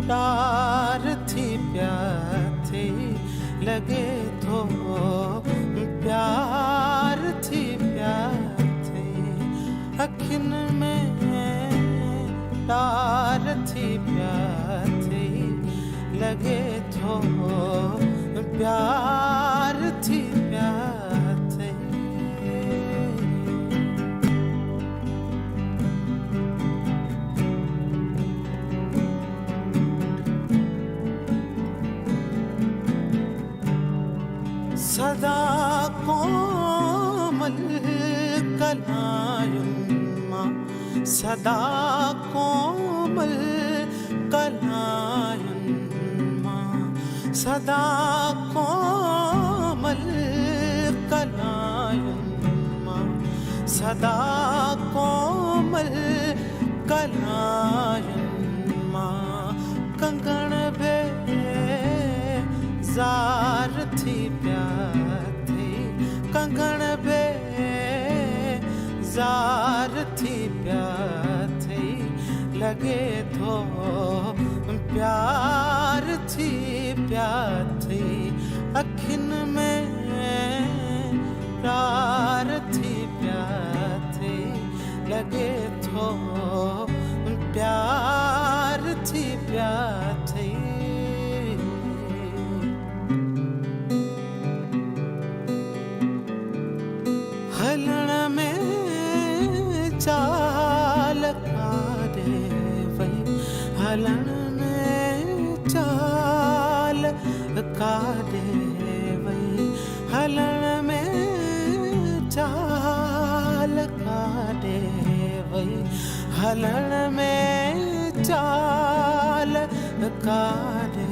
तार थी प्याथी लगे तो प्यार थी प्याथी अखिन में तार थी प्याथी लगे तो प्यार थी प्याथी सदा कोमल कलायुम्मा सदा कोमल कलायुम्मा सदा कोमल कलायुम्मा सदा कोमल कलायुम्मा कंगन बे जार थी प्याथी कंगन बे जार थी प्याथी लगे तो प्यार थी प्याथी अखिन में प्यार थी प्याथी लगे तो प्यार थी प्याथी हलण में चाल कारे वही हलण में चाल कारे वही हलण में चाल कारे वही हलण में चाल कारे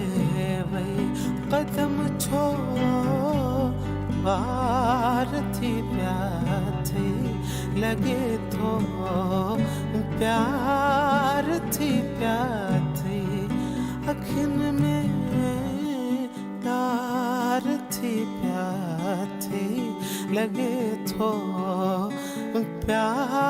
वही कदम छो बार थी प्याथी लगे तो प्यार थी प्याथी अखिन में तार थी प्याथी लगे तो प्यार